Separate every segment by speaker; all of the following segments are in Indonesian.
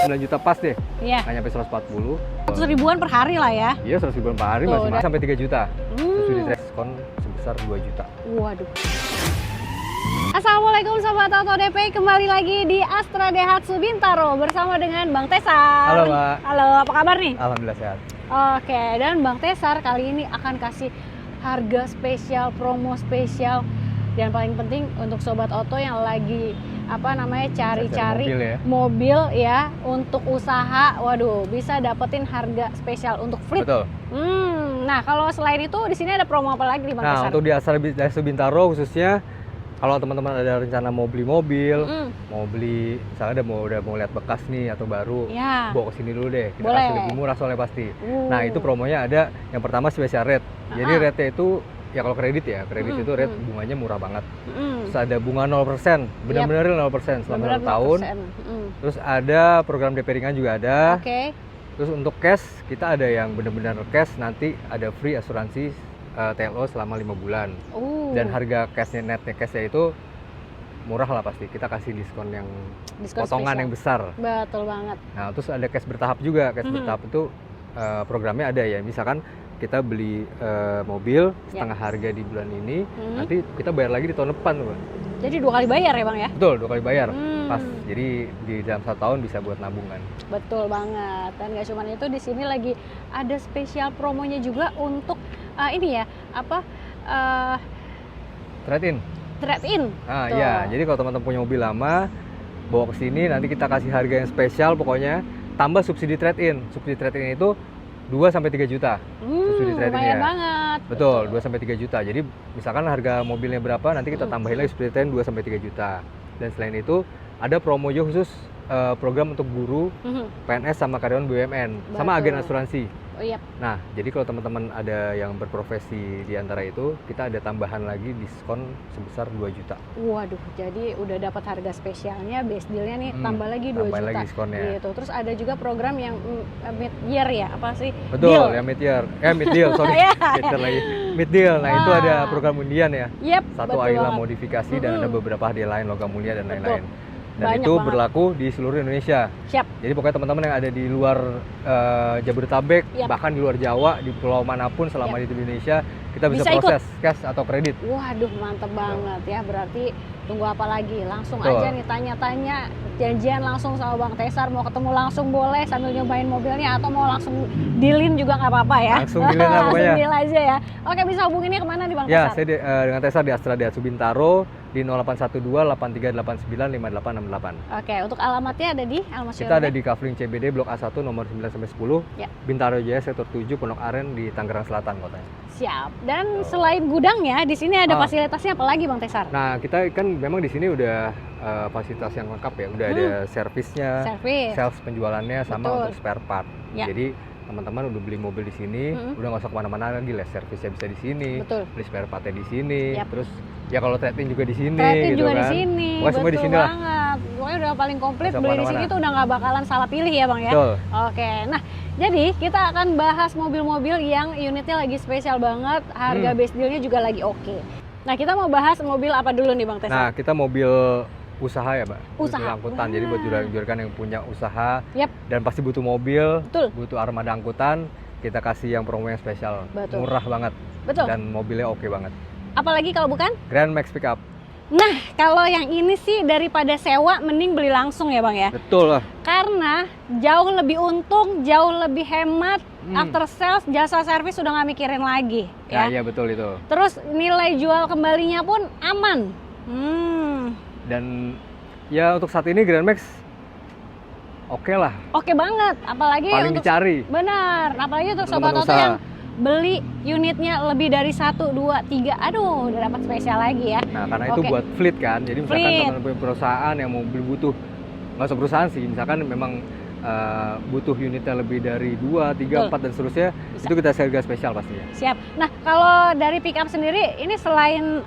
Speaker 1: 9 juta pas deh.
Speaker 2: Iya.
Speaker 1: Nggak nyampe 140.
Speaker 2: 100 ribuan per hari lah ya.
Speaker 1: Iya, 100 ribuan per hari
Speaker 2: Tuh,
Speaker 1: masih sampai 3 juta. Subsidi
Speaker 2: Hmm.
Speaker 1: diskon sebesar 2 juta.
Speaker 2: Waduh. Assalamualaikum Sobat Auto DP, kembali lagi di Astra Daihatsu Bintaro bersama dengan Bang Tesar.
Speaker 1: Halo, Mbak.
Speaker 2: Halo, apa kabar nih?
Speaker 1: Alhamdulillah sehat.
Speaker 2: Oke, dan Bang Tesar kali ini akan kasih harga spesial, promo spesial, dan paling penting untuk Sobat Auto yang lagi cari-cari mobil ya untuk usaha. Waduh, bisa dapetin harga spesial untuk fleet.
Speaker 1: Betul.
Speaker 2: Nah, kalau selain itu di sini ada promo apa lagi nih Bang Tesar?
Speaker 1: Nah, untuk di Astra Daihatsu Bintaro khususnya, kalau teman-teman ada rencana mau beli mobil, mau beli, misalnya udah mau lihat bekas nih atau baru,
Speaker 2: ya,
Speaker 1: bawa ke sini dulu deh. Kita
Speaker 2: boleh.
Speaker 1: kasih lebih murah soalnya pasti. Nah, itu promonya ada. Yang pertama special rate. Jadi rate-nya itu ya kalau kredit itu rate bunganya murah banget. Terus ada bunga 0%, benar-benar 0% selama 6 tahun. Terus ada program DP ringan juga ada.
Speaker 2: Oke.
Speaker 1: Terus untuk cash, kita ada yang benar-benar cash, nanti ada free asuransi TLO selama 5 bulan. Dan harga cashnya, netnya cashnya itu murah lah pasti. Kita kasih diskon potongan
Speaker 2: spesial
Speaker 1: yang besar.
Speaker 2: Betul banget.
Speaker 1: Nah, terus ada cash bertahap juga. Cash bertahap itu programnya ada ya. Misalkan kita beli mobil setengah harga di bulan ini, nanti kita bayar lagi di tahun depan, Mbak.
Speaker 2: Jadi 2 kali bayar ya Bang ya?
Speaker 1: Betul, 2 kali bayar. Pas. Jadi di dalam 1 tahun bisa buat nabungan.
Speaker 2: Betul banget. Dan nggak cuma itu, di sini lagi ada spesial promonya juga untuk
Speaker 1: Trade-in.
Speaker 2: Trade-in.
Speaker 1: Nah, iya. Jadi kalau teman-teman punya mobil lama, bawa ke sini, nanti kita kasih harga yang spesial pokoknya, tambah subsidi trade-in. Subsidi trade-in itu 2-3 juta. Subsidi trade-in-nya.
Speaker 2: Lumayan banget.
Speaker 1: Betul, 2-3 juta. Jadi misalkan harga mobilnya berapa, nanti kita tambahin lagi subsidi trade-in 2-3 juta. Dan selain itu, ada promo juga khusus program untuk guru, PNS sama karyawan BUMN, sama agen asuransi.
Speaker 2: Oh iya.
Speaker 1: Nah, jadi kalau teman-teman ada yang berprofesi di antara itu, kita ada tambahan lagi diskon sebesar 2 juta.
Speaker 2: Waduh, jadi udah dapat harga spesialnya, best deal-nya nih, tambah lagi 2
Speaker 1: tambah
Speaker 2: juta.
Speaker 1: lagi diskonnya.
Speaker 2: Gitu. Terus ada juga program yang mid year ya, apa sih?
Speaker 1: Betul,
Speaker 2: Deal.
Speaker 1: yang mid year. Mid deal, sorry. Mid deal. Nah, itu ada program undian ya.
Speaker 2: Yep,
Speaker 1: Satu Ayla modifikasi dan ada beberapa hadiah lain, logam mulia dan lain-lain. Dan
Speaker 2: banyak
Speaker 1: itu
Speaker 2: banget.
Speaker 1: berlaku di seluruh Indonesia.
Speaker 2: Siap.
Speaker 1: Jadi pokoknya teman-teman yang ada di luar Jabodetabek, bahkan di luar Jawa, di pulau manapun selama di Indonesia, kita bisa proses cash atau kredit.
Speaker 2: Waduh, mantep banget ya. Berarti tunggu apa lagi? Langsung
Speaker 1: Betul.
Speaker 2: aja nih tanya-tanya, janjian langsung sama Bang Tesar. Mau ketemu langsung boleh sambil nyobain mobilnya, atau mau langsung dealin juga nggak apa-apa ya.
Speaker 1: Langsung dealin lah pokoknya.
Speaker 2: Langsung deal aja ya. Oke, bisa hubunginnya kemana nih Bang
Speaker 1: Ya,
Speaker 2: Tesar?
Speaker 1: saya dengan Tesar di Astra Daihatsu Bintaro di 0812-8389-5958.
Speaker 2: Oke, untuk alamatnya ada di alamat
Speaker 1: Kita ada di Kavling CBD Blok A1 nomor 9-10, Bintaro Jaya Sektor 7, Pondok Aren di Tangerang Selatan kotanya.
Speaker 2: Siap. Dan selain gudangnya, di sini ada fasilitasnya apa lagi Bang Tesar?
Speaker 1: Nah, kita kan memang di sini udah fasilitas yang lengkap ya. Udah ada servisnya, sales penjualannya, sama untuk spare part. Jadi teman-teman udah beli mobil di sini, udah nggak usah kemana-mana lagi, les servisnya bisa di sini, beli spare partnya di sini, terus ya kalau trade-in juga di sini, gitu
Speaker 2: juga
Speaker 1: kan.
Speaker 2: di sini,
Speaker 1: pokoknya semua di sini lah.
Speaker 2: Pokoknya udah paling komplit,
Speaker 1: Bisa
Speaker 2: beli di sini tuh udah nggak bakalan salah pilih ya Bang ya.
Speaker 1: Betul.
Speaker 2: Oke, nah jadi kita akan bahas mobil-mobil yang unitnya lagi spesial banget, harga best dealnya juga lagi oke. Nah, kita mau bahas mobil apa dulu nih Bang Tesar?
Speaker 1: Nah, kita mobil usaha ya, Mbak.
Speaker 2: Usaha.
Speaker 1: Mobil angkutan. Jadi buat juragan yang punya usaha dan pasti butuh mobil, butuh armada angkutan, kita kasih yang promo yang spesial. Murah banget. Dan mobilnya oke banget.
Speaker 2: Apalagi kalau bukan?
Speaker 1: Grand Max Pickup.
Speaker 2: Nah, kalau yang ini sih daripada sewa, mending beli langsung ya Bang ya?
Speaker 1: Betul lah.
Speaker 2: Karena jauh lebih untung, jauh lebih hemat, after sales, jasa servis udah nggak mikirin lagi.
Speaker 1: Ya, iya betul itu.
Speaker 2: Terus nilai jual kembalinya pun aman.
Speaker 1: Dan ya untuk saat ini Grand Max oke lah.
Speaker 2: Oke banget, apalagi
Speaker 1: paling
Speaker 2: untuk
Speaker 1: dicari.
Speaker 2: Benar, apalagi untuk Sobat Auto yang beli unitnya lebih dari 1, 2, 3, aduh udah dapat spesial lagi ya.
Speaker 1: Nah, karena itu buat fleet kan, jadi misalkan teman-teman punya perusahaan yang mau beli butuh, nggak usah perusahaan sih, misalkan memang butuh unitnya lebih dari 2, 3, 4 dan seterusnya, itu kita harga spesial pastinya.
Speaker 2: Siap. Nah, kalau dari pick up sendiri, ini selain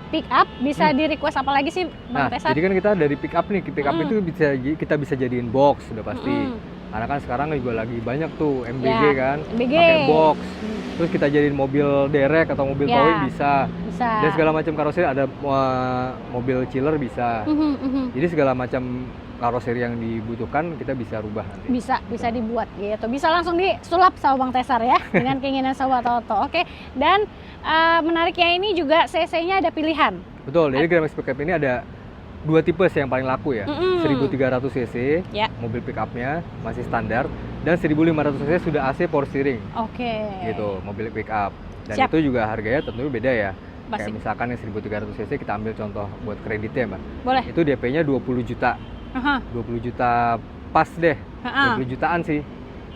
Speaker 2: pick up bisa di request apa lagi sih Bang Tesar?
Speaker 1: Jadi kan kita dari pick up nih, pick up itu kita bisa jadiin box sudah pasti. Karena kan sekarang juga lagi banyak tuh MBG kan, pakai box. Terus kita jadiin mobil derek atau mobil towing bisa. Dan segala macam karoseri, ada mobil chiller bisa. Jadi segala macam karoseri yang dibutuhkan kita bisa rubah nanti.
Speaker 2: Bisa dibuat gitu. Bisa langsung disulap sama Bang Tesar ya dengan keinginan Sobat Oto. Oke. Dan menariknya ini juga cc-nya ada pilihan.
Speaker 1: Betul. Jadi Grand Max Pickup ini ada 2 tipe yang paling laku ya. 1300 cc mobil pickupnya masih standar, dan 1500 cc sudah AC power steering.
Speaker 2: Oke.
Speaker 1: Gitu, mobil pickup. Dan itu juga harganya tentunya beda ya. Kayak misalkan yang 1300 cc kita ambil contoh buat kreditnya, Mbak.
Speaker 2: Boleh.
Speaker 1: Itu DP-nya 20 juta. 20 juta pas deh. 20 jutaan sih.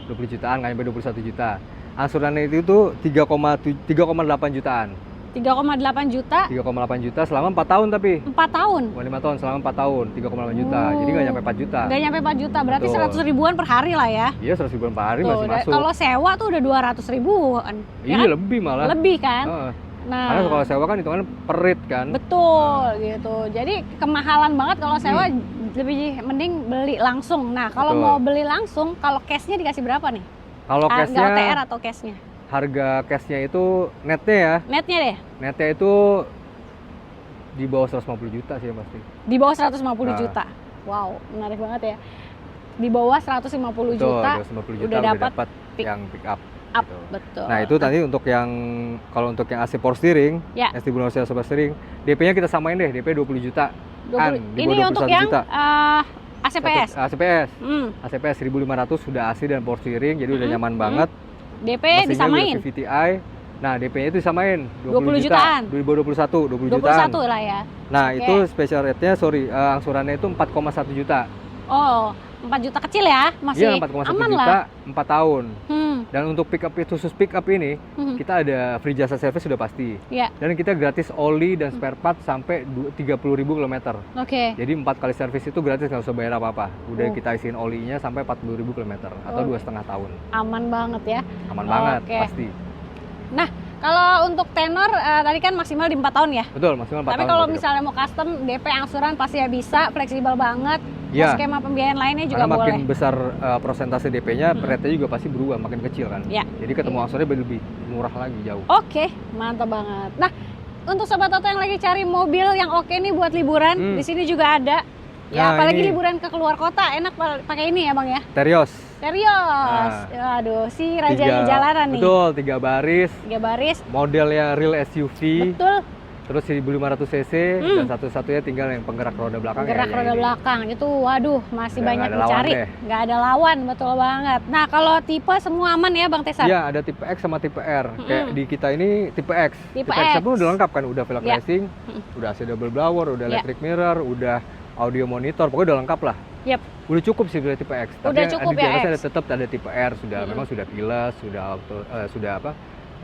Speaker 1: 20 jutaan, nggak nyampe 21 juta. Angsurannya itu tuh 3,8 jutaan.
Speaker 2: 3,8 juta?
Speaker 1: 3,8 juta selama 4 tahun tapi.
Speaker 2: 4 tahun?
Speaker 1: 5 tahun, selama 4 tahun, 3,8 juta. Jadi nggak nyampe 4 juta.
Speaker 2: Nggak nyampe 4 juta, berarti 100 ribuan per hari lah ya?
Speaker 1: Iya, 100 ribuan per hari masih masuk.
Speaker 2: Kalau sewa tuh udah 200 ribuan.
Speaker 1: Iya, kan? Lebih malah.
Speaker 2: Lebih kan?
Speaker 1: Nah, karena kalau sewa kan hitungan per rate kan.
Speaker 2: Betul, gitu. Jadi kemahalan banget kalau sewa, lebih mending beli langsung. Nah, kalau mau beli langsung, kalau cashnya dikasih berapa nih?
Speaker 1: Kalau cashnya,
Speaker 2: OTR atau cashnya?
Speaker 1: Harga cashnya itu netnya ya.
Speaker 2: Netnya deh? Netnya
Speaker 1: itu di bawah 150 juta sih pasti.
Speaker 2: Di bawah 150 juta? Wow, menarik banget ya. Di bawah 150 juta,
Speaker 1: 150 juta
Speaker 2: udah dapat
Speaker 1: yang pick up.
Speaker 2: Gitu. Betul.
Speaker 1: Nah itu tadi untuk yang, kalau untuk yang AC power steering, AC power steering, DP-nya kita samain deh, DP 20 juta.
Speaker 2: Ini untuk yang ACPS?
Speaker 1: ACPS. ACPS 1500 sudah AC dan power steering, jadi udah nyaman banget.
Speaker 2: DP disamain?
Speaker 1: VVTi. Nah DP-nya itu disamain
Speaker 2: 20 jutaan?
Speaker 1: 2021 jutaan.
Speaker 2: 21 lah ya?
Speaker 1: Nah itu special rate-nya, angsurannya itu 4,1 juta.
Speaker 2: Oh, 4 juta kecil ya? Masih
Speaker 1: iya, 4,1
Speaker 2: aman
Speaker 1: juta,
Speaker 2: lah.
Speaker 1: 4 tahun. Dan untuk pick up, khusus pick up ini, kita ada free jasa service sudah pasti. Dan kita gratis oli dan spare part sampai 30.000 km. Jadi 4 kali service itu gratis, nggak usah bayar apa-apa. Udah kita isiin olinya sampai 40.000 km atau 2,5 tahun.
Speaker 2: Aman banget ya?
Speaker 1: Aman banget, pasti.
Speaker 2: Nah, kalau untuk tenor tadi kan maksimal di 4 tahun ya?
Speaker 1: Betul, maksimal 4 tahun.
Speaker 2: Tapi kalau misalnya mau custom, DP angsuran pasti ya bisa, fleksibel banget. Skema pembiayaan lainnya juga
Speaker 1: karena
Speaker 2: boleh.
Speaker 1: Makin besar persentase DP-nya, rate-nya juga pasti berubah, makin kecil kan. Jadi ketemu angsurannya lebih murah lagi, jauh.
Speaker 2: Oke, mantap banget. Nah, untuk Sobat Oto yang lagi cari mobil yang oke nih buat liburan, di sini juga ada. Ya, apalagi liburan ke keluar kota, enak pakai ini ya Bang ya?
Speaker 1: Terios.
Speaker 2: Aduh, si rajanya jalanan nih.
Speaker 1: Betul, 3 baris.
Speaker 2: 3 baris.
Speaker 1: Modelnya real SUV.
Speaker 2: Betul.
Speaker 1: Terus 1500 cc dan satu-satunya tinggal yang penggerak roda belakang.
Speaker 2: Penggerak roda belakang itu, waduh, masih banyak dicari. Nggak ada lawan, betul banget. Nah, kalau tipe semua aman ya Bang Tesar?
Speaker 1: Iya, ada tipe X sama tipe R. Kayak di kita ini tipe X.
Speaker 2: Tipe X
Speaker 1: pun udah lengkap kan, udah velg racing, udah AC double blower, udah electric mirror, udah audio monitor, pokoknya udah lengkap lah. Udah cukup sih tipe X.
Speaker 2: Udah cukup ya X.
Speaker 1: Tetap ada tipe R, sudah memang sudah keyless, sudah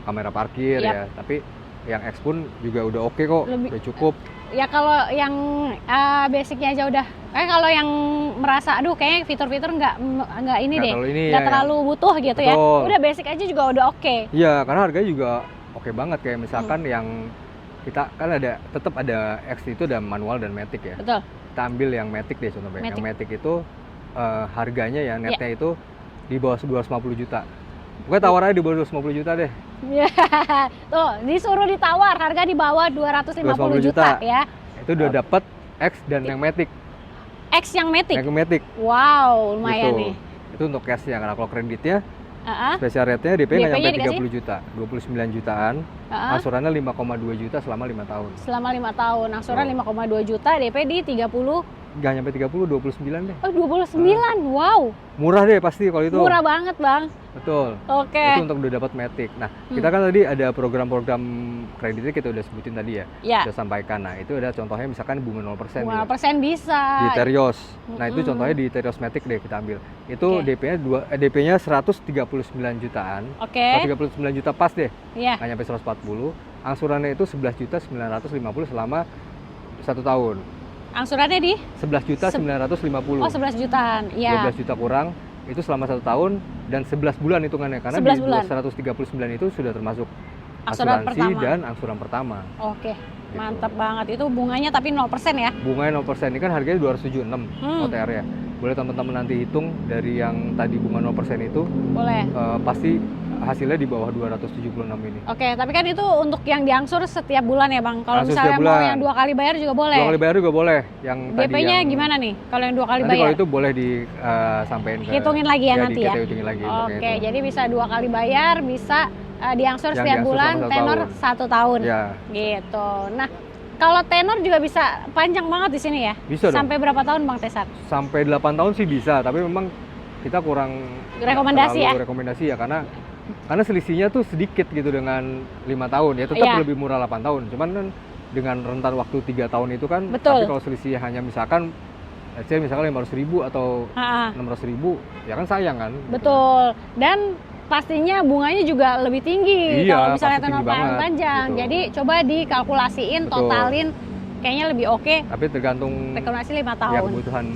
Speaker 1: kamera parkir ya. Tapi yang X pun juga udah oke kok, udah cukup.
Speaker 2: Ya kalau yang basicnya aja udah. Kalau yang merasa aduh kayaknya fitur-fitur nggak ini deh, nggak terlalu butuh gitu ya. Udah basic aja juga udah oke.
Speaker 1: Iya, karena harganya juga oke banget. Kayak misalkan yang kita kan tetap ada X itu ada manual dan matic ya.
Speaker 2: Betul.
Speaker 1: Kita ambil yang matic deh contohnya. Yang matic itu harganya ya netnya itu di bawah 250 juta. Pokoknya tawarannya di bawah 250 juta deh.
Speaker 2: Tuh, disuruh ditawar harga di bawah 250 juta ya.
Speaker 1: Itu udah dapat X dan yang matic.
Speaker 2: X yang matic?
Speaker 1: Yang matic.
Speaker 2: Wow, lumayan nih.
Speaker 1: Itu untuk cashnya, karena kalau kreditnya special rate-nya DP-nya nggak sampai 30 juta, 29 jutaan. Angsurannya 5,2 juta selama 5 tahun.
Speaker 2: Selama 5 tahun, angsuran 5,2 juta, DP di 30.
Speaker 1: Nggak nyampe 30, 29 deh.
Speaker 2: Oh, 29, wow.
Speaker 1: Murah deh pasti kalau itu.
Speaker 2: Murah banget Bang.
Speaker 1: Betul.
Speaker 2: Oke.
Speaker 1: Itu untuk udah dapat matic. Nah, kita kan tadi ada program-program kreditnya kita udah sebutin tadi ya. Udah sampaikan. Nah, itu ada contohnya misalkan bunga 0%.
Speaker 2: Bunga 0% bisa.
Speaker 1: Di Terios. Nah, itu contohnya di Terios matic deh kita ambil. Itu DP-nya 139 jutaan. 139 juta pas deh. Nggak nyampe 140. Angsurannya itu 11.950 selama 1 tahun.
Speaker 2: Angsurannya di?
Speaker 1: 11.950.
Speaker 2: Oh, 11 jutaan. Iya.
Speaker 1: 12 juta kurang itu selama 1 tahun dan 11 bulan hitungannya, karena di 139 itu sudah termasuk asuransi dan angsuran pertama.
Speaker 2: Oke. Gitu. Mantap banget. Itu bunganya tapi 0% ya?
Speaker 1: Bunganya 0%. Ini kan harganya 276 OTR ya. Boleh teman-teman nanti hitung dari yang tadi bunga 0% itu.
Speaker 2: Boleh.
Speaker 1: Pasti hasilnya di bawah 276 ini.
Speaker 2: Oke, tapi kan itu untuk yang diangsur setiap bulan ya Bang? Kalau
Speaker 1: Langsung
Speaker 2: misalnya
Speaker 1: setiap
Speaker 2: mau
Speaker 1: bulan.
Speaker 2: yang 2 kali bayar juga boleh?
Speaker 1: 2 kali bayar juga boleh. Yang
Speaker 2: DP-nya
Speaker 1: yang
Speaker 2: gimana nih kalau yang 2 kali
Speaker 1: nanti
Speaker 2: bayar?
Speaker 1: kalau itu boleh disampaikan ke
Speaker 2: hitungin lagi ya nanti ya?
Speaker 1: kita hitungin lagi.
Speaker 2: Oke, jadi bisa 2 kali bayar, bisa diangsur
Speaker 1: Yang
Speaker 2: setiap
Speaker 1: diangsur
Speaker 2: bulan,
Speaker 1: selama 1
Speaker 2: tenor
Speaker 1: tahun.
Speaker 2: 1 tahun.
Speaker 1: Ya.
Speaker 2: Gitu. Nah, kalau tenor juga bisa panjang banget di sini ya?
Speaker 1: Bisa dong.
Speaker 2: Sampai berapa tahun Bang Tesar?
Speaker 1: Sampai 8 tahun sih bisa, tapi memang kita kurang
Speaker 2: Rekomendasi ya?
Speaker 1: rekomendasi ya karena selisihnya tuh sedikit gitu dengan 5 tahun ya, tetap
Speaker 2: Iya.
Speaker 1: lebih murah 8 tahun. Cuman kan dengan rentan waktu 3 tahun itu kan,
Speaker 2: Betul.
Speaker 1: tapi kalau selisihnya hanya misalkan let's say misalkan 500.000 atau
Speaker 2: Ha-ha.
Speaker 1: 600.000 ya kan sayang kan.
Speaker 2: Betul. Dan pastinya bunganya juga lebih tinggi
Speaker 1: Iya,
Speaker 2: kalau misalnya
Speaker 1: pasti
Speaker 2: tenor
Speaker 1: tinggi banget,
Speaker 2: panjang.
Speaker 1: gitu.
Speaker 2: Jadi coba dikalkulasiin,
Speaker 1: Betul.
Speaker 2: totalin, kayaknya lebih oke.
Speaker 1: Tapi tergantung
Speaker 2: Rekomendasi 5
Speaker 1: ya
Speaker 2: tahun.
Speaker 1: kebutuhan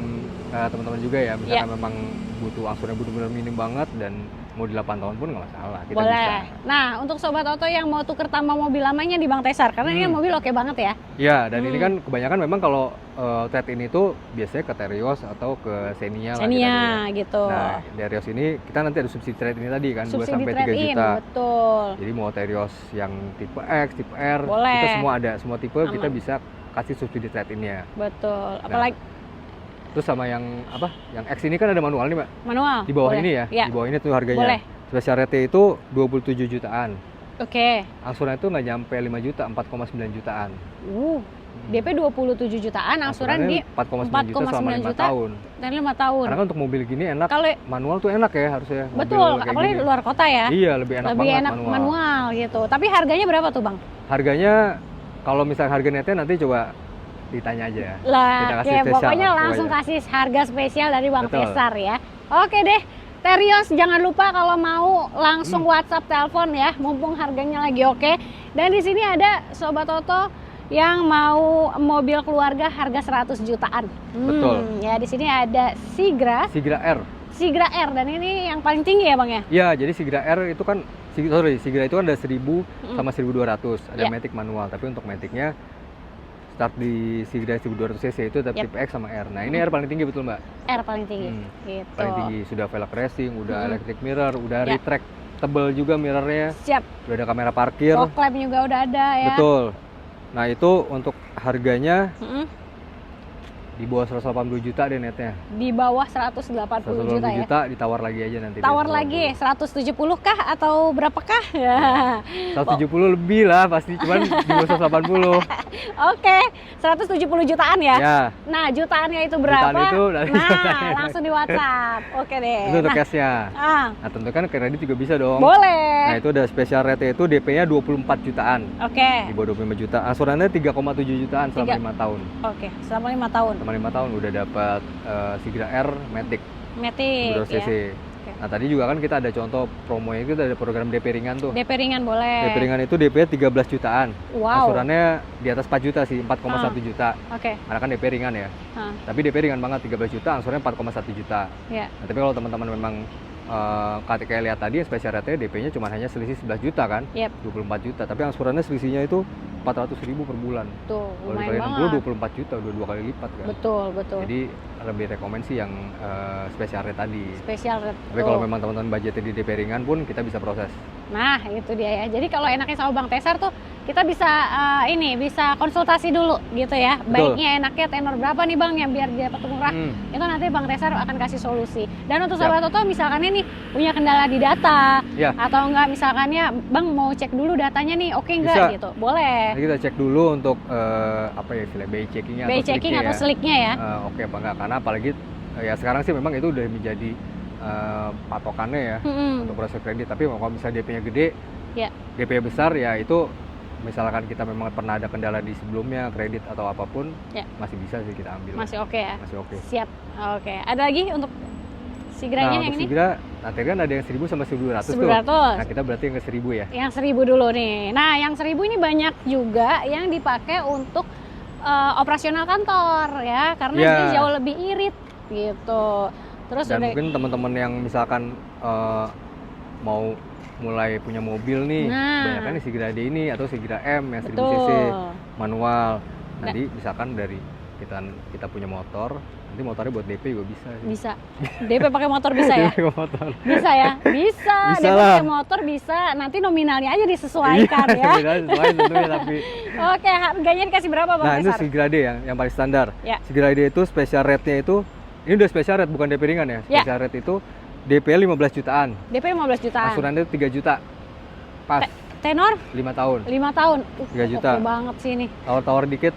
Speaker 1: teman-teman juga ya, misalkan memang butuh angsurannya benar-benar minim banget dan mau di 8 tahun pun nggak masalah, kita
Speaker 2: Boleh.
Speaker 1: bisa.
Speaker 2: Nah, untuk Sobat Oto yang mau tuker tambah mobil lamanya di Bang Tesar, karena ini mobil oke banget ya.
Speaker 1: Ya, dan ini kan kebanyakan memang kalau trade-in itu biasanya ke Terios atau ke Xenia lah.
Speaker 2: Xenia gitu.
Speaker 1: Nah, Terios ini kita nanti ada subsidi trade-in tadi kan, 2
Speaker 2: Subsidi
Speaker 1: sampai 3
Speaker 2: trade-in,
Speaker 1: juta.
Speaker 2: betul.
Speaker 1: Jadi mau Terios yang tipe X, tipe R,
Speaker 2: Boleh.
Speaker 1: kita semua ada, semua tipe
Speaker 2: Aman.
Speaker 1: kita bisa kasih subsidi trade-in-nya.
Speaker 2: Betul. Apalagi
Speaker 1: Terus sama yang apa? Yang X ini kan ada manual nih, Mbak.
Speaker 2: manual.
Speaker 1: Di bawah
Speaker 2: Boleh.
Speaker 1: ini ya.
Speaker 2: Iya.
Speaker 1: Di bawah ini tuh harganya.
Speaker 2: Boleh.
Speaker 1: Special rate itu 27 jutaan.
Speaker 2: Oke.
Speaker 1: Angsuran itu nggak nyampe 5 juta, 4,9 jutaan.
Speaker 2: DP 27 jutaan, angsuran di
Speaker 1: 4,9 juta selama 5
Speaker 2: juta
Speaker 1: tahun.
Speaker 2: dan 5 tahun.
Speaker 1: Karena kan untuk mobil gini enak,
Speaker 2: Kalau
Speaker 1: manual tuh enak ya harusnya. mobil
Speaker 2: betul,
Speaker 1: kayak
Speaker 2: apalagi
Speaker 1: gini.
Speaker 2: luar kota ya.
Speaker 1: Iya, lebih enak
Speaker 2: lebih
Speaker 1: banget
Speaker 2: enak manual gitu. Tapi harganya berapa tuh, Bang?
Speaker 1: Harganya kalau misalnya harga netnya nanti coba ditanya aja. Kita
Speaker 2: Lah,
Speaker 1: kasih
Speaker 2: oke,
Speaker 1: spesial,
Speaker 2: pokoknya langsung
Speaker 1: pokoknya.
Speaker 2: kasih harga spesial dari Bang
Speaker 1: Betul.
Speaker 2: Tesar ya. Oke deh, Terios jangan lupa kalau mau langsung WhatsApp telepon ya, mumpung harganya lagi oke. Dan di sini ada Sobat Oto yang mau mobil keluarga harga 100 jutaan.
Speaker 1: Betul.
Speaker 2: Ya di sini ada Sigra
Speaker 1: Sigra R.
Speaker 2: dan ini yang paling tinggi ya Bang ya?
Speaker 1: Iya, jadi Sigra R itu kan Sigra itu kan ada 1000 sama 1200, ada
Speaker 2: Ya.
Speaker 1: matic manual, tapi untuk maticnya start di Sigra 1200 cc itu ada
Speaker 2: Yap.
Speaker 1: tipe X sama R. Nah, ini R paling tinggi betul, Mbak.
Speaker 2: R paling tinggi. Gitu.
Speaker 1: Paling tinggi, sudah velg racing, udah electric mirror, udah
Speaker 2: Ya.
Speaker 1: retract tebel juga mirrornya,
Speaker 2: Siap.
Speaker 1: udah ada kamera parkir.
Speaker 2: Fog lamp juga udah ada ya.
Speaker 1: Betul. Nah, itu untuk harganya
Speaker 2: Mm-mm.
Speaker 1: di bawah 180 juta deh netnya.
Speaker 2: Di bawah 180 juta ya.
Speaker 1: juta ditawar lagi aja nanti.
Speaker 2: Tawar lagi 170 kah atau berapakah? Ya.
Speaker 1: 170 lebih lah pasti, cuman di bawah 180.
Speaker 2: Oke, 170 jutaan ya.
Speaker 1: Ya,
Speaker 2: Nah, jutaannya itu berapa?
Speaker 1: Jutaan itu dari
Speaker 2: Nah,
Speaker 1: jutaan.
Speaker 2: langsung di WhatsApp. Oke deh.
Speaker 1: itu untuk
Speaker 2: Nah,
Speaker 1: cashnya.
Speaker 2: ah,
Speaker 1: Nah, tentu kan kredit juga bisa dong.
Speaker 2: boleh.
Speaker 1: Nah, itu ada special rate itu DP-nya 24 jutaan.
Speaker 2: Oke.
Speaker 1: Di bawah 25 juta. Angsurannya 3,7 jutaan selama 5 tahun.
Speaker 2: Oke, selama 5 tahun.
Speaker 1: Selama 5 tahun udah dapat Sigra R Matic
Speaker 2: Matic
Speaker 1: 200 cc.
Speaker 2: ya.
Speaker 1: Nah, tadi juga kan kita ada contoh promonya, itu ada program DP ringan tuh.
Speaker 2: DP ringan boleh.
Speaker 1: DP ringan itu DP-nya 13 jutaan.
Speaker 2: Wow.
Speaker 1: Angsurannya di atas 4 juta sih, 4,1 juta.
Speaker 2: Oke.
Speaker 1: Karena kan DP ringan ya.
Speaker 2: Ah,
Speaker 1: Tapi DP ringan banget, 13 juta, angsurannya 4,1 juta.
Speaker 2: ya.
Speaker 1: Nah, tapi kalau teman-teman memang kayak lihat tadi special rate DP-nya cuma hanya selisih 11 juta kan,
Speaker 2: Yep.
Speaker 1: 24 juta. Tapi angsurannya selisihnya itu 400.000 per bulan.
Speaker 2: Tuh,
Speaker 1: Kalau
Speaker 2: lumayan
Speaker 1: dikali
Speaker 2: banget.
Speaker 1: 60, 24 juta, udah 2 kali lipat kan.
Speaker 2: Betul, betul.
Speaker 1: Jadi lebih rekomend sih yang special rate tadi.
Speaker 2: Spesial rate.
Speaker 1: Tapi kalau memang teman-teman budgetnya di DP ringan pun kita bisa proses.
Speaker 2: Nah, itu dia ya. Jadi kalau enaknya sama Bang Tesar tuh kita bisa bisa konsultasi dulu gitu ya.
Speaker 1: Betul.
Speaker 2: Baiknya enaknya tenor berapa nih Bang yang biar dapat murah. Itu nanti Bang Tesar akan kasih solusi. Dan untuk Sobat Oto misalkannya nih punya kendala di data
Speaker 1: Ya.
Speaker 2: atau enggak misalkannya Bang mau cek dulu datanya nih oke enggak
Speaker 1: Bisa.
Speaker 2: gitu. Boleh.
Speaker 1: Nanti kita cek dulu untuk apa ya istilah BI checkingnya
Speaker 2: BI
Speaker 1: atau
Speaker 2: checking
Speaker 1: slicknya
Speaker 2: atau
Speaker 1: ya.
Speaker 2: slicknya ya.
Speaker 1: Oke apa enggak, karena apalagi ya sekarang sih memang itu udah menjadi patokannya ya untuk proses kredit. Tapi kalau misalnya DP-nya gede,
Speaker 2: Ya.
Speaker 1: DP besar ya itu misalkan kita memang pernah ada kendala di sebelumnya kredit atau apapun,
Speaker 2: Ya.
Speaker 1: masih bisa sih kita ambil.
Speaker 2: Masih oke ya.
Speaker 1: Masih oke.
Speaker 2: Siap. Oke. Ada lagi untuk Sigranya
Speaker 1: Nah,
Speaker 2: yang
Speaker 1: untuk
Speaker 2: ini?
Speaker 1: Sigra, nanti kan ada yang 1000 sama 1200 tuh.
Speaker 2: 1200.
Speaker 1: Nah, kita berarti yang ke 1000 ya.
Speaker 2: Yang 1000 dulu nih. Nah, yang 1000 ini banyak juga yang dipakai untuk operasional kantor ya, karena
Speaker 1: Ya.
Speaker 2: dia jauh lebih irit gitu. Terus
Speaker 1: Dan
Speaker 2: udah
Speaker 1: mungkin teman-teman yang misalkan mau mulai punya mobil nih,
Speaker 2: Nah.
Speaker 1: banyak kan Sigra D ini atau Sigra M yang 1000
Speaker 2: betul.
Speaker 1: cc manual. Nanti misalkan dari kita punya motor, nanti motornya buat DP juga bisa sih.
Speaker 2: Bisa. DP pakai motor bisa ya?
Speaker 1: DP motor.
Speaker 2: Bisa ya? Bisa.
Speaker 1: Bisa
Speaker 2: DP
Speaker 1: lah.
Speaker 2: pakai motor bisa. Nanti nominalnya aja disesuaikan ya.
Speaker 1: Nominalnya sesuai tentunya tapi.
Speaker 2: Oke, harganya dikasih berapa Bang
Speaker 1: Nah,
Speaker 2: Tesar?
Speaker 1: ini Sigrade yang paling standar.
Speaker 2: Ya.
Speaker 1: Sigrade itu special rate-nya itu, ini udah special rate bukan DP ringan ya. Special rate itu DP 15 jutaan.
Speaker 2: DP 15 jutaan.
Speaker 1: Asuransinya 3 juta. Pas.
Speaker 2: Tenor?
Speaker 1: 5 tahun.
Speaker 2: 5 tahun.
Speaker 1: 3 juta.
Speaker 2: Oke banget sih ini.
Speaker 1: Tawar-tawar dikit.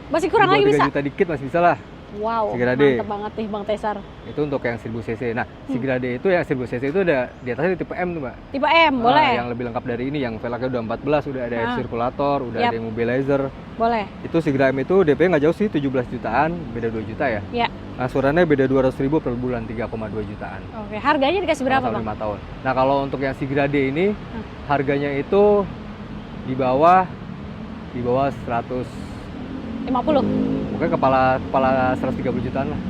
Speaker 2: Masih kurang lagi
Speaker 1: 3
Speaker 2: bisa?
Speaker 1: juta dikit masih bisa lah.
Speaker 2: Wow,
Speaker 1: Sigrade.
Speaker 2: mantep banget nih Bang Tesar.
Speaker 1: Itu untuk yang 1000 cc. Nah, Sigrade itu yang 1000 cc itu ada di atasnya tipe M tuh, Mbak.
Speaker 2: Tipe M, boleh?
Speaker 1: Yang lebih lengkap dari ini, yang velgnya udah 14, udah ada air sirkulator, udah ada yang mobilizer.
Speaker 2: Boleh.
Speaker 1: Itu Sigra M itu DP nggak jauh sih, 17 jutaan, beda 2 juta ya.
Speaker 2: Iya.
Speaker 1: Asuransinya beda 200.000 per bulan, 3,2 jutaan.
Speaker 2: Oke, harganya dikasih berapa, Bang?
Speaker 1: 5 tahun. Nah, kalau untuk yang Sigrade ini, harganya itu di bawah 100
Speaker 2: 50.
Speaker 1: Mungkin kepala 130 jutaan lah.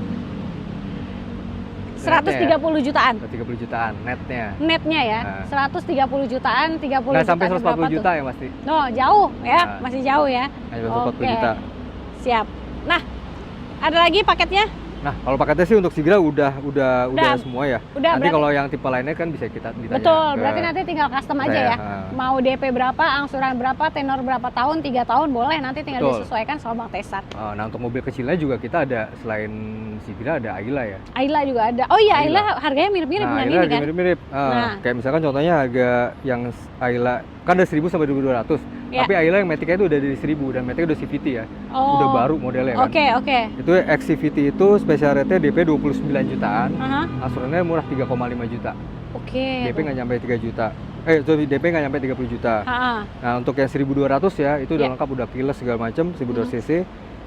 Speaker 2: 130 jutaan.
Speaker 1: 130 jutaan netnya.
Speaker 2: Netnya ya. 130 jutaan, 30 jutaan.
Speaker 1: Nggak sampai 140 juta ya pasti.
Speaker 2: No, jauh ya, masih jauh ya.
Speaker 1: 140 juta.
Speaker 2: Siap. Nah, ada lagi paketnya?
Speaker 1: Nah, kalau paketnya sih untuk Sigra udah semua ya.
Speaker 2: Udah,
Speaker 1: nanti kalau yang tipe lainnya kan bisa kita ditanya.
Speaker 2: Betul, berarti nanti tinggal custom aja ya. Mau DP berapa, angsuran berapa, tenor berapa tahun, 3 tahun boleh, nanti tinggal disesuaikan sama Bang Tesar.
Speaker 1: Nah, untuk mobil kecilnya juga kita ada, selain Sigra ada Ayla ya.
Speaker 2: Ayla juga ada. Oh iya, Ayla harganya mirip-mirip dengan ini kan?
Speaker 1: Mirip-mirip. Kayak misalkan contohnya harga yang Ayla kan ada 1000 sampai 2200. Tapi Ayla yang Matic-nya itu udah dari 1000 dan Matic udah CVT ya. Udah baru modelnya kan.
Speaker 2: Oke.
Speaker 1: Itu XCVT itu special rate-nya DP 29 jutaan. Asuransinya murah 3,5 juta.
Speaker 2: Oke.
Speaker 1: DP nggak nyampe 3 juta. DP nggak nyampe 30 juta. Nah, untuk yang 1200 ya, itu udah lengkap, udah keyless segala macam, 1200 cc.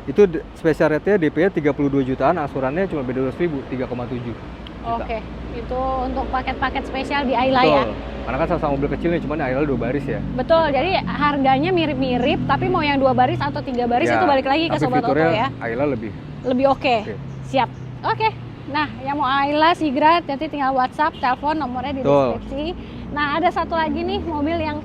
Speaker 1: Itu special rate-nya DP-nya 32 jutaan, asuransinya cuma beda 200.000, 3,7 juta.
Speaker 2: Oke, itu untuk paket-paket spesial di Ayla ya?
Speaker 1: Karena kan sama mobil kecilnya, cuma Ayla 2 baris ya.
Speaker 2: Betul, jadi harganya mirip-mirip, tapi mau yang 2 baris atau 3 baris itu balik lagi ke Sobat Oto ya?
Speaker 1: Ayla lebih
Speaker 2: oke. Siap. Oke. Nah, yang mau Ayla, Sigra, nanti tinggal WhatsApp, telepon, nomornya di deskripsi. Nah, ada satu lagi nih mobil yang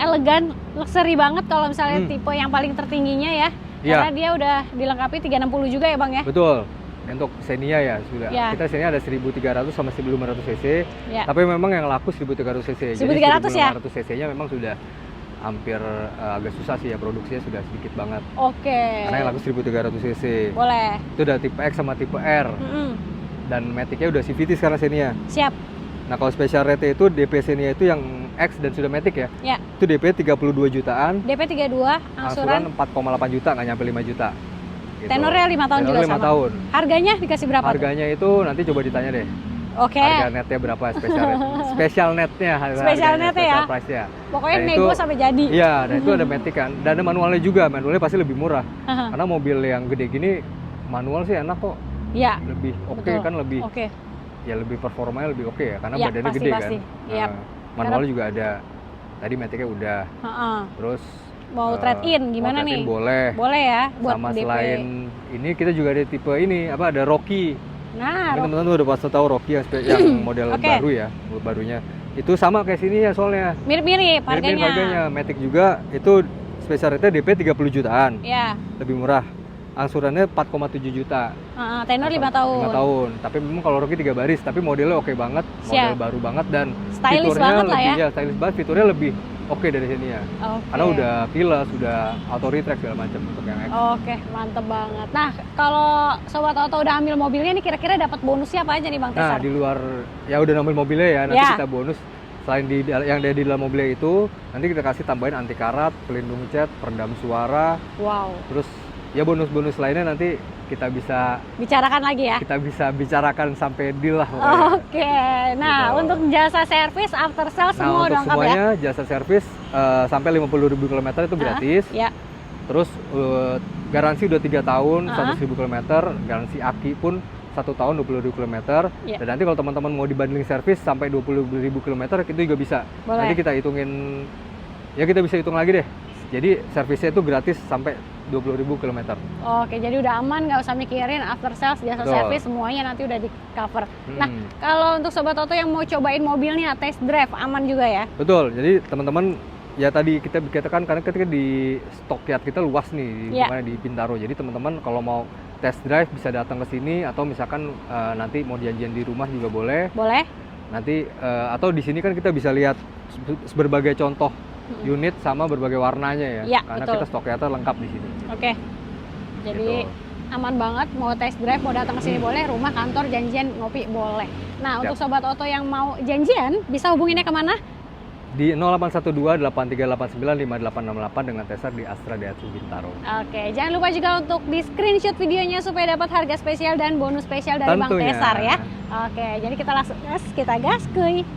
Speaker 2: elegan, luxury banget kalau misalnya tipe yang paling tertingginya ya. Karena dia udah dilengkapi 360 juga ya Bang ya?
Speaker 1: Betul. Untuk Xenia ya sudah. Kita Xenia ada 1300 sama 1500 cc. Tapi memang yang laku 1300 cc.
Speaker 2: 1300 ya?
Speaker 1: 1500 cc-nya memang sudah hampir agak susah sih ya, produksinya sudah sedikit banget.
Speaker 2: Oke.
Speaker 1: Karena yang laku 1300 cc.
Speaker 2: Boleh.
Speaker 1: Itu udah tipe X sama tipe R. Dan Matic-nya udah CVT sekarang Xenia.
Speaker 2: Siap.
Speaker 1: Nah, kalau special rate itu DP Xenia itu yang X dan sudah Matic ya. Itu DP 32 jutaan.
Speaker 2: DP 32, angsuran
Speaker 1: 4,8 juta, nggak nyampe 5 juta. Gitu.
Speaker 2: Tenornya 5 tahun juga
Speaker 1: 5
Speaker 2: sama.
Speaker 1: Tahun.
Speaker 2: Harganya dikasih berapa?
Speaker 1: Harganya itu nanti coba ditanya deh.
Speaker 2: Oke.
Speaker 1: Harga netnya berapa special netnya?
Speaker 2: Special netnya ya.
Speaker 1: Price-nya.
Speaker 2: Pokoknya nego sampai jadi.
Speaker 1: Iya, dan itu ada Matic kan. Dan ada manualnya juga. Manualnya pasti lebih murah. Karena mobil yang gede gini manual sih enak kok.
Speaker 2: Iya.
Speaker 1: Lebih oke kan, lebih. Ya lebih performanya lebih oke ya, karena badannya gede kan. Manualnya juga ada. Tadi Matic-nya udah. Terus
Speaker 2: mau trade-in gimana nih?
Speaker 1: Boleh.
Speaker 2: Boleh ya buat
Speaker 1: sama
Speaker 2: DP.
Speaker 1: Selain ini kita juga ada tipe ini, ada Rocky.
Speaker 2: Nah,
Speaker 1: teman-teman udah pasti tahu Rocky yang model baru ya, barunya. Itu sama kayak sini ya soalnya.
Speaker 2: Mirip-mirip harganya.
Speaker 1: Harganya. Matic juga itu special rate DP 30 jutaan.
Speaker 2: Iya.
Speaker 1: Lebih murah. Angsurannya 4,7 juta.
Speaker 2: Tenor 5 tahun.
Speaker 1: 5 tahun. Tapi memang kalau Rocky 3 baris, tapi modelnya oke banget, model baru banget dan
Speaker 2: stylish
Speaker 1: fiturnya
Speaker 2: banget
Speaker 1: lebih
Speaker 2: lah ya.
Speaker 1: Stylish banget, fiturnya lebih oke dari sini ya. Karena udah keyless, udah auto retract segala macam untuk yang X.
Speaker 2: Oke, mantep banget. Nah, kalau Sobat Oto udah ambil mobilnya nih, kira-kira dapat bonusnya apa aja nih Bang Tesar?
Speaker 1: Nah, di luar ya udah ngambil mobilnya ya, nanti kita bonus selain yang ada di dalam mobilnya itu, nanti kita kasih tambahin anti karat, pelindung cat, peredam suara.
Speaker 2: Wow.
Speaker 1: Terus ya bonus-bonus lainnya nanti kita bisa
Speaker 2: bicarakan lagi ya.
Speaker 1: Kita bisa bicarakan sampai deal lah.
Speaker 2: Oke. Nah, untuk jasa servis after sales semua udah lengkap ya.
Speaker 1: Untuk semuanya jasa servis sampai 50.000 km itu gratis. Terus garansi udah 3 tahun 100.000 km, garansi aki pun 1 tahun 20.000 km. Dan nanti kalau teman-teman mau dibundling servis sampai 20.000 km itu juga bisa.
Speaker 2: Boleh.
Speaker 1: Nanti kita hitungin, ya kita bisa hitung lagi deh. Jadi servisnya itu gratis sampai 20.000 km.
Speaker 2: Oke, jadi udah aman, nggak usah mikirin after sales, jasa servis semuanya nanti udah di cover. Nah, kalau untuk Sobat Oto yang mau cobain mobilnya test drive, aman juga ya?
Speaker 1: Betul, jadi teman-teman ya tadi kita katakan karena ketika di stockyard kita luas nih di Bintaro. Jadi teman-teman kalau mau test drive bisa datang ke sini atau misalkan nanti mau janjian di rumah juga boleh.
Speaker 2: Boleh.
Speaker 1: Nanti atau di sini kan kita bisa lihat berbagai contoh unit sama berbagai warnanya ya. Karena betul. Kita stockyard lengkap di sini.
Speaker 2: Oke. Jadi aman banget, mau test drive, mau datang ke sini boleh, rumah, kantor, janjian, ngopi boleh. Nah, untuk Sobat Oto yang mau janjian, bisa hubunginnya kemana?
Speaker 1: Di 0812-8389-5868 dengan Tesar di Astra Daihatsu Bintaro.
Speaker 2: Oke, jangan lupa juga untuk di screenshot videonya supaya dapat harga spesial dan bonus spesial dari Bang Tesar ya. Oke, jadi kita langsung kita gas kuy.